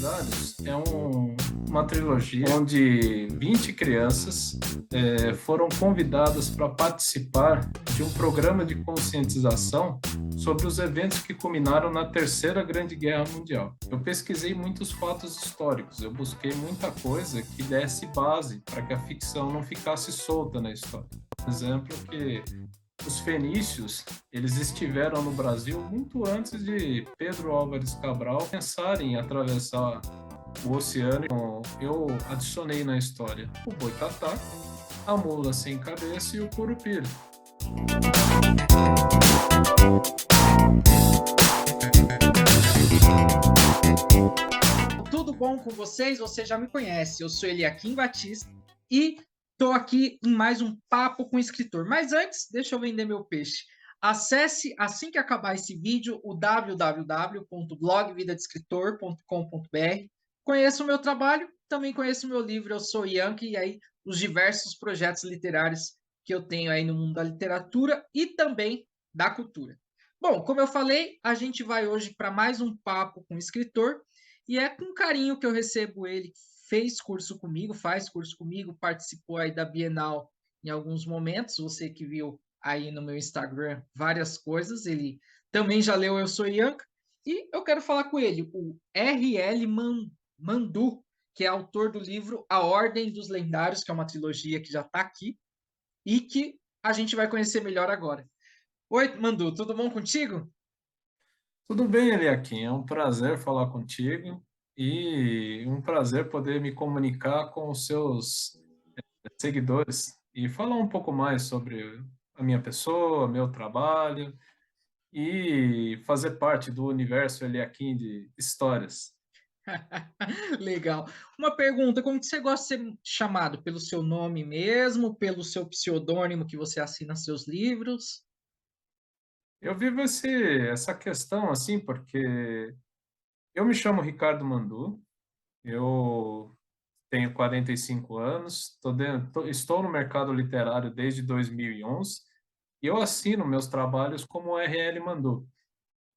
Solidários é uma trilogia onde 20 crianças foram convidadas para participar de um programa de conscientização sobre os eventos que culminaram na Terceira Grande Guerra Mundial. Eu pesquisei muitos fatos históricos, eu busquei muita coisa que desse base para que a ficção não ficasse solta na história. Por exemplo, que os fenícios, eles estiveram no Brasil muito antes de Pedro Álvares Cabral pensarem em atravessar o oceano. Eu adicionei na história o boitatá, a mula sem cabeça e o curupira. Tudo bom com vocês? Você já me conhece, eu sou Eliakim Batista e estou aqui em mais um Papo com o Escritor. Mas antes, deixa eu vender meu peixe. Acesse, assim que acabar esse vídeo, o www.blogvidadescritor.com.br. Conheça o meu trabalho, também conheça o meu livro, Eu Sou Yankee, e aí os diversos projetos literários que eu tenho aí no mundo da literatura e também da cultura. Bom, como eu falei, a gente vai hoje para mais um Papo com o Escritor, e é com carinho que eu recebo ele, faz curso comigo, participou aí da Bienal em alguns momentos, você que viu aí no meu Instagram várias coisas, ele também já leu Eu Sou Yanka, e eu quero falar com ele, o R.L. Mandu, que é autor do livro A Ordem dos Lendários, que é uma trilogia que já está aqui, e que a gente vai conhecer melhor agora. Oi, Mandu, tudo bom contigo? Tudo bem, Eliakim? É um prazer falar contigo e um prazer poder me comunicar com os seus seguidores e falar um pouco mais sobre a minha pessoa, meu trabalho e fazer parte do universo Eliakim de histórias. Legal. Uma pergunta, como que você gosta de ser chamado? Pelo seu nome mesmo, pelo seu pseudônimo que você assina seus livros? Eu vivo essa questão assim porque eu me chamo Ricardo Mandu, eu tenho 45 anos, estou no mercado literário desde 2011 e eu assino meus trabalhos como RL Mandu.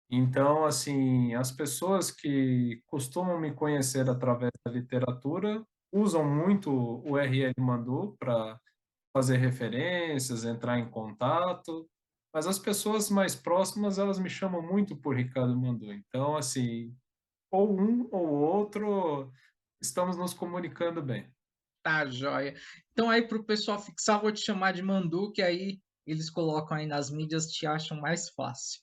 Então, assim, as pessoas que costumam me conhecer através da literatura usam muito o RL Mandu para fazer referências, entrar em contato, mas as pessoas mais próximas, elas me chamam muito por Ricardo Mandu. Então, assim, ou um ou outro, estamos nos comunicando bem. Tá, joia. Então aí para o pessoal fixar, vou te chamar de Mandu, que aí eles colocam aí nas mídias, te acham mais fácil.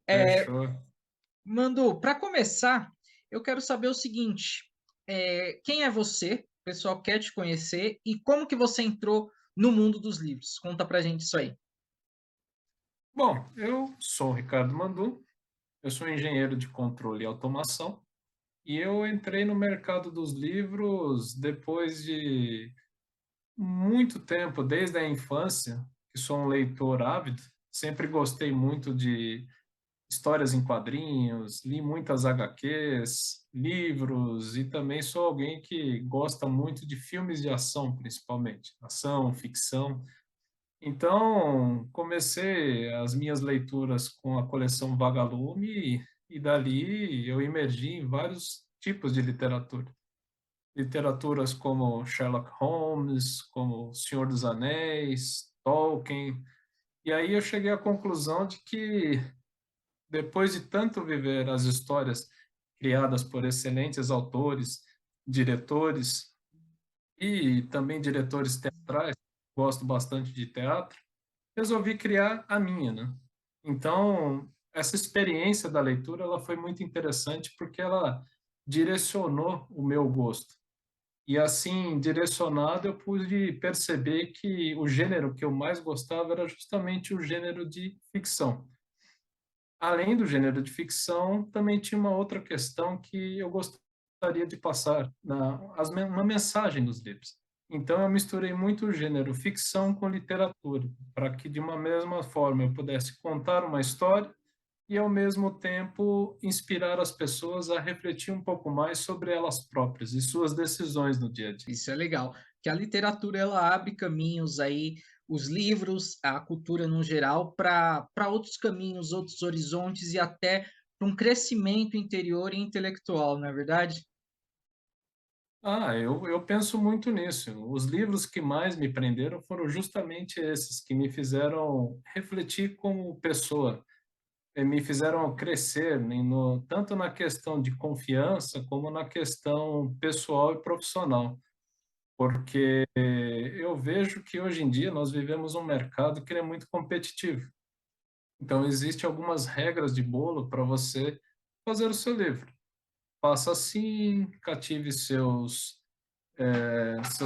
Fechou. Mandu, para começar, eu quero saber o seguinte: quem é você? O pessoal quer te conhecer e como que você entrou no mundo dos livros? Conta pra gente isso aí. Bom, eu sou o Ricardo Mandu, eu sou engenheiro de controle e automação e eu entrei no mercado dos livros depois de muito tempo, desde a infância, que sou um leitor ávido, sempre gostei muito de histórias em quadrinhos, li muitas HQs, livros e também sou alguém que gosta muito de filmes de ação, principalmente, ação, ficção. Então, comecei as minhas leituras com a coleção Vagalume e dali eu emergi em vários tipos de literatura. Literaturas como Sherlock Holmes, como Senhor dos Anéis, Tolkien. E aí eu cheguei à conclusão de que, depois de tanto viver as histórias criadas por excelentes autores, diretores e também diretores teatrais, gosto bastante de teatro, resolvi criar a minha, né? Então, essa experiência da leitura, ela foi muito interessante porque ela direcionou o meu gosto. E assim, direcionado, eu pude perceber que o gênero que eu mais gostava era justamente o gênero de ficção. Além do gênero de ficção, também tinha uma outra questão que eu gostaria de passar na mensagem dos livros. Então, eu misturei muito o gênero ficção com literatura, para que, de uma mesma forma, eu pudesse contar uma história e, ao mesmo tempo, inspirar as pessoas a refletir um pouco mais sobre elas próprias e suas decisões no dia a dia. Isso é legal, que a literatura ela abre caminhos aí, os livros, a cultura no geral, para outros caminhos, outros horizontes e até para um crescimento interior e intelectual, não é verdade? Eu penso muito nisso. Os livros que mais me prenderam foram justamente esses, que me fizeram refletir como pessoa, me fizeram crescer, né, tanto na questão de confiança, como na questão pessoal e profissional. Porque eu vejo que hoje em dia nós vivemos um mercado que ele é muito competitivo. Então, existem algumas regras de bolo para você fazer o seu livro. Faça assim, cative seus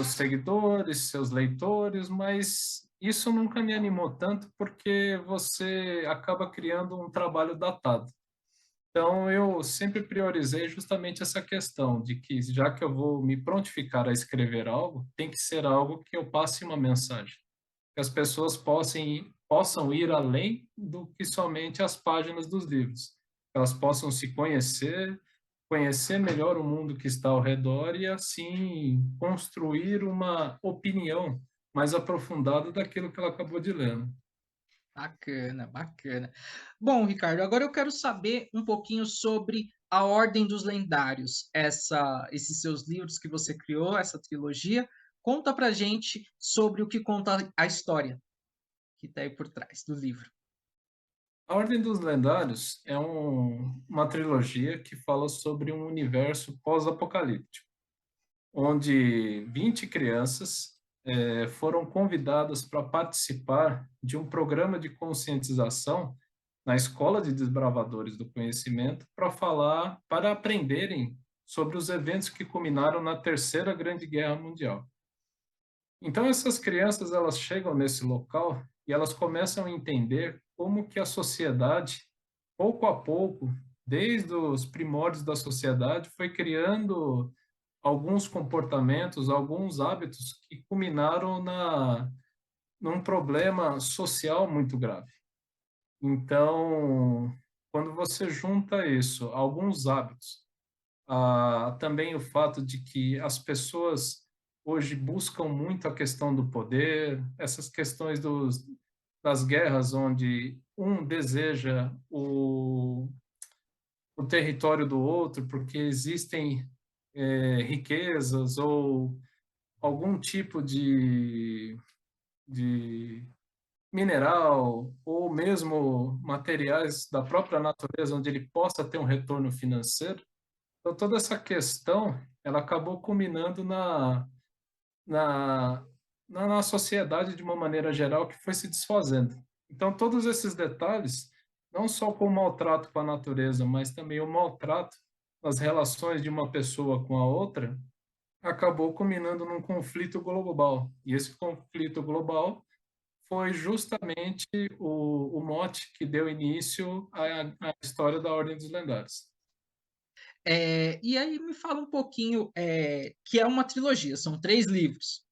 seguidores, seus leitores, mas isso nunca me animou tanto porque você acaba criando um trabalho datado. Então, eu sempre priorizei justamente essa questão de que, já que eu vou me prontificar a escrever algo, tem que ser algo que eu passe uma mensagem, que as pessoas possam ir além do que somente as páginas dos livros. Elas possam se conhecer, conhecer melhor o mundo que está ao redor e, assim, construir uma opinião mais aprofundada daquilo que ela acabou de ler, né? Bacana, bacana. Bom, Ricardo, agora eu quero saber um pouquinho sobre a Ordem dos Lendários, esses seus livros que você criou, essa trilogia. Conta pra gente sobre o que conta a história que está aí por trás do livro. A Ordem dos Lendários é uma trilogia que fala sobre um universo pós-apocalíptico, onde 20 crianças foram convidadas para participar de um programa de conscientização na Escola de Desbravadores do Conhecimento para aprenderem sobre os eventos que culminaram na Terceira Grande Guerra Mundial. Então essas crianças elas chegam nesse local e elas começam a entender como que a sociedade, pouco a pouco, desde os primórdios da sociedade, foi criando alguns comportamentos, alguns hábitos que culminaram num problema social muito grave. Então, quando você junta isso, alguns hábitos, também o fato de que as pessoas hoje buscam muito a questão do poder, essas questões das guerras, onde um deseja o território do outro, porque existem riquezas ou algum tipo de mineral ou mesmo materiais da própria natureza onde ele possa ter um retorno financeiro. Então, toda essa questão, ela acabou culminando na, na sociedade de uma maneira geral que foi se desfazendo. Então, todos esses detalhes, não só com o maltrato com a natureza, mas também o maltrato nas relações de uma pessoa com a outra, acabou culminando num conflito global. E esse conflito global foi justamente o mote que deu início à história da Ordem dos Lendários. E aí me fala um pouquinho, que é uma trilogia, são 3 livros.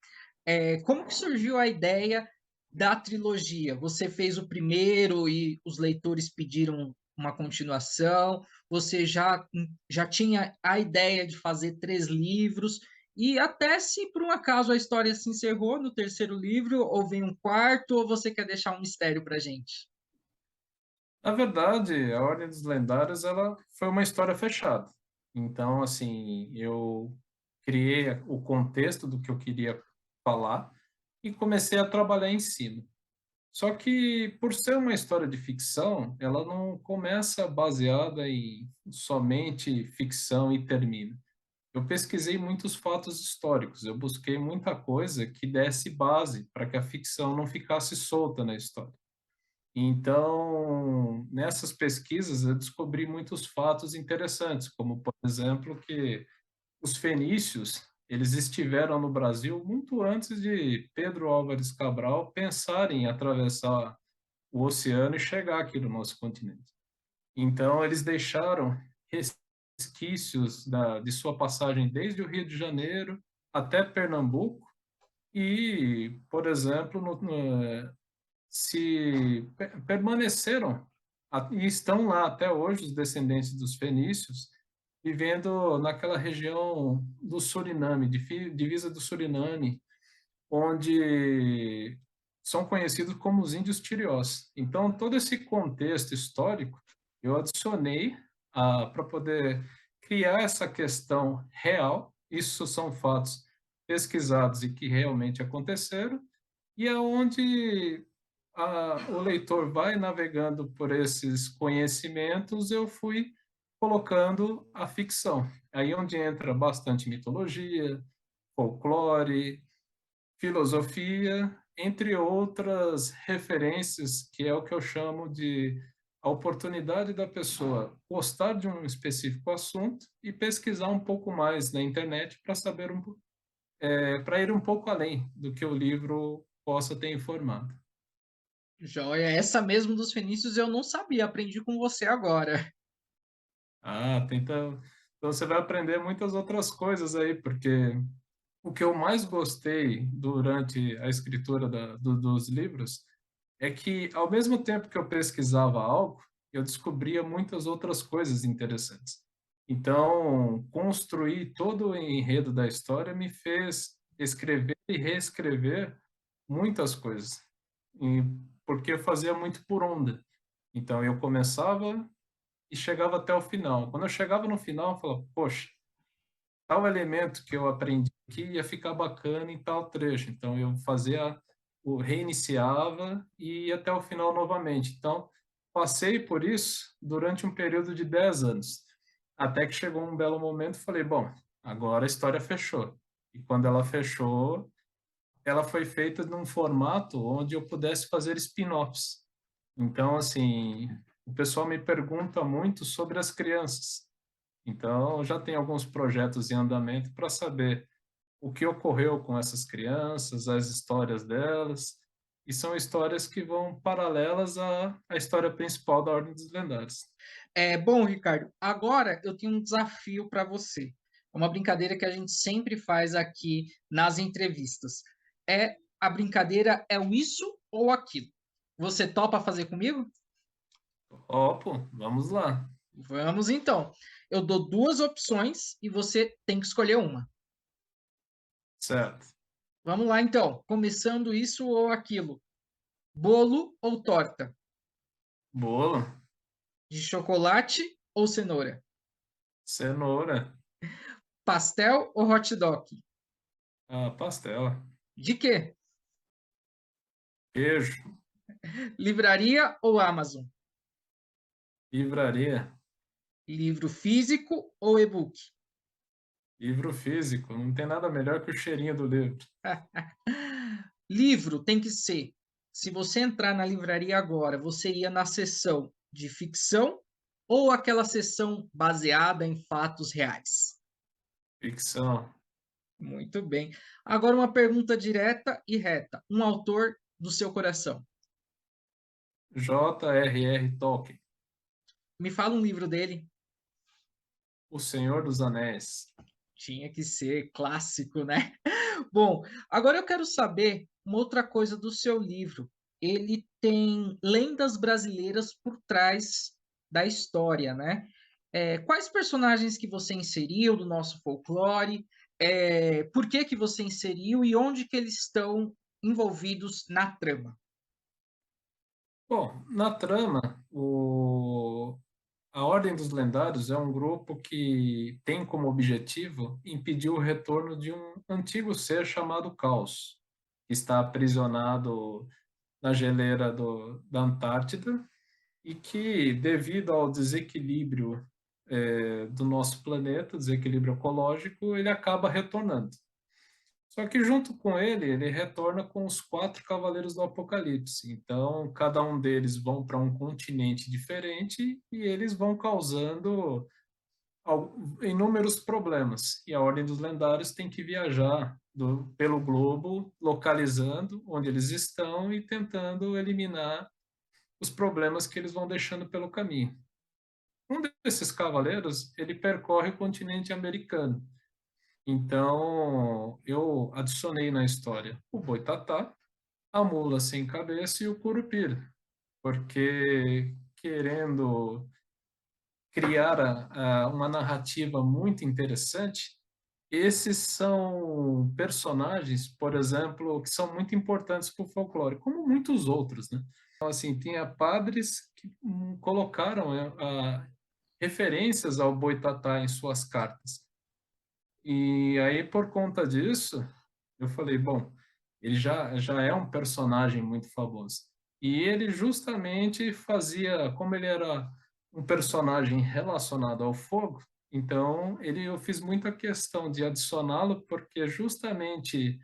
Como que surgiu a ideia da trilogia? Você fez o primeiro e os leitores pediram uma continuação? Você já tinha a ideia de fazer 3 livros? E até se por um acaso a história se encerrou no terceiro livro, ou vem um quarto, ou você quer deixar um mistério para gente? Na verdade, a Ordem dos Lendários ela foi uma história fechada. Então, assim, eu criei o contexto do que eu queria falar e comecei a trabalhar em cima. Só que, por ser uma história de ficção, ela não começa baseada em somente ficção e termina. Eu pesquisei muitos fatos históricos, eu busquei muita coisa que desse base para que a ficção não ficasse solta na história. Então, nessas pesquisas, eu descobri muitos fatos interessantes, como, por exemplo, que os fenícios, eles estiveram no Brasil muito antes de Pedro Álvares Cabral pensar em atravessar o oceano e chegar aqui no nosso continente. Então, eles deixaram resquícios de sua passagem desde o Rio de Janeiro até Pernambuco e, por exemplo, permaneceram e estão lá até hoje os descendentes dos fenícios vivendo naquela região do Suriname, divisa do Suriname, onde são conhecidos como os índios tiriós. Então, todo esse contexto histórico eu adicionei para poder criar essa questão real isso são fatos pesquisados e que realmente aconteceram, e aonde o leitor vai navegando por esses conhecimentos, eu fui colocando a ficção. Aí onde entra bastante mitologia, folclore, filosofia, entre outras referências, que é o que eu chamo de a oportunidade da pessoa gostar de um específico assunto e pesquisar um pouco mais na internet para saber para ir um pouco além do que o livro possa ter informado. Joia, essa mesmo dos fenícios eu não sabia, aprendi com você agora. Tenta. Então você vai aprender muitas outras coisas aí, porque o que eu mais gostei durante a escritura dos livros é que, ao mesmo tempo que eu pesquisava algo, eu descobria muitas outras coisas interessantes. Então, construir todo o enredo da história me fez escrever e reescrever muitas coisas, e, porque eu fazia muito por onda. Então, eu começava e chegava até o final. Quando eu chegava no final, eu falava, poxa, tal elemento que eu aprendi aqui ia ficar bacana em tal trecho. Então, eu fazia, o reiniciava e ia até o final novamente. Então, passei por isso durante um período de 10 anos. Até que chegou um belo momento e falei, bom, agora a história fechou. E quando ela fechou, ela foi feita num formato onde eu pudesse fazer spin-offs. Então, assim, o pessoal me pergunta muito sobre as crianças. Então, já tem alguns projetos em andamento para saber o que ocorreu com essas crianças, as histórias delas, e são histórias que vão paralelas à história principal da Ordem dos Lendários. Bom, Ricardo, agora eu tenho um desafio para você. É uma brincadeira que a gente sempre faz aqui nas entrevistas. A brincadeira é o isso ou aquilo. Você topa fazer comigo? Pô, vamos lá. Vamos então. Eu dou duas opções e você tem que escolher uma. Certo. Vamos lá então. Começando isso ou aquilo. Bolo ou torta? Bolo, De chocolate ou cenoura? cenoura, Pastel ou hot dog? pastel, De quê? queijo, Livraria ou Amazon? livraria, Livro físico ou e-book? livro físico. Não tem nada melhor que o cheirinho do livro. Livro tem que ser. Se você entrar na livraria agora, você ia na seção de ficção ou aquela seção baseada em fatos reais? Ficção. Muito bem. Agora uma pergunta direta e reta. Um autor do seu coração. J.R.R. Tolkien, Me fala um livro dele. O Senhor dos Anéis. Tinha que ser clássico, né? Bom, agora eu quero saber uma outra coisa do seu livro. Ele tem lendas brasileiras por trás da história, né? Quais personagens que você inseriu do nosso folclore? Por que que você inseriu e onde que eles estão envolvidos na trama? Bom, na trama, a Ordem dos Lendários é um grupo que tem como objetivo impedir o retorno de um antigo ser chamado Caos, que está aprisionado na geleira da Antártida e que, devido ao desequilíbrio do nosso planeta, desequilíbrio ecológico, ele acaba retornando. Só que junto com ele retorna com os quatro cavaleiros do Apocalipse. Então, cada um deles vão para um continente diferente e eles vão causando inúmeros problemas. E a Ordem dos Lendários tem que viajar pelo globo, localizando onde eles estão e tentando eliminar os problemas que eles vão deixando pelo caminho. Um desses cavaleiros, ele percorre o continente americano. Então, eu adicionei na história o boitatá, a mula sem cabeça e o curupira, porque querendo criar uma narrativa muito interessante, esses são personagens, por exemplo, que são muito importantes para o folclore, como muitos outros, né? Então, assim, tinha padres que colocaram referências ao boitatá em suas cartas. E aí, por conta disso, eu falei, bom, ele já é um personagem muito famoso. E ele justamente fazia, como ele era um personagem relacionado ao fogo, então eu fiz muita questão de adicioná-lo, porque justamente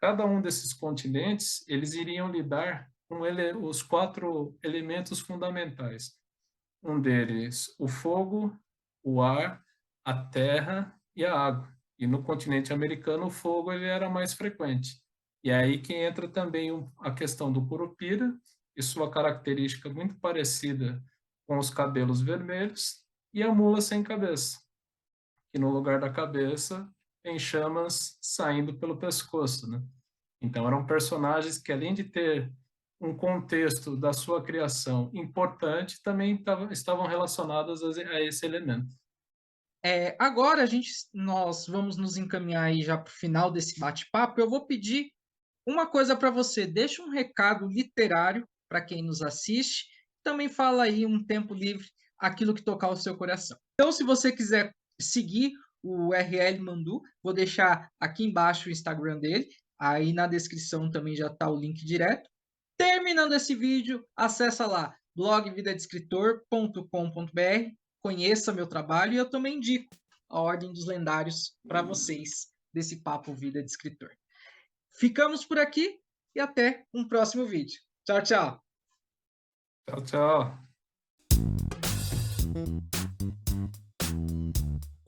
cada um desses continentes, eles iriam lidar com os 4 elementos fundamentais. Um deles, o fogo, o ar, a terra e a água. E no continente americano, o fogo ele era mais frequente. E é aí que entra também a questão do curupira e sua característica muito parecida com os cabelos vermelhos e a mula sem cabeça, que no lugar da cabeça tem chamas saindo pelo pescoço, né? Então eram personagens que, além de ter um contexto da sua criação importante, também estavam relacionadas a esse elemento. Agora nós vamos nos encaminhar aí já para o final desse bate-papo. Eu vou pedir uma coisa para você. Deixa um recado literário para quem nos assiste. Também fala aí um tempo livre, aquilo que tocar o seu coração. Então, se você quiser seguir o RL Mandu, vou deixar aqui embaixo o Instagram dele. Aí na descrição também já está o link direto. Terminando esse vídeo, acessa lá blogvidadeescritor.com.br, conheça meu trabalho e eu também indico a Ordem dos Lendários para vocês desse Papo Vida de Escritor. Ficamos por aqui e até um próximo vídeo. Tchau, tchau. Tchau, tchau.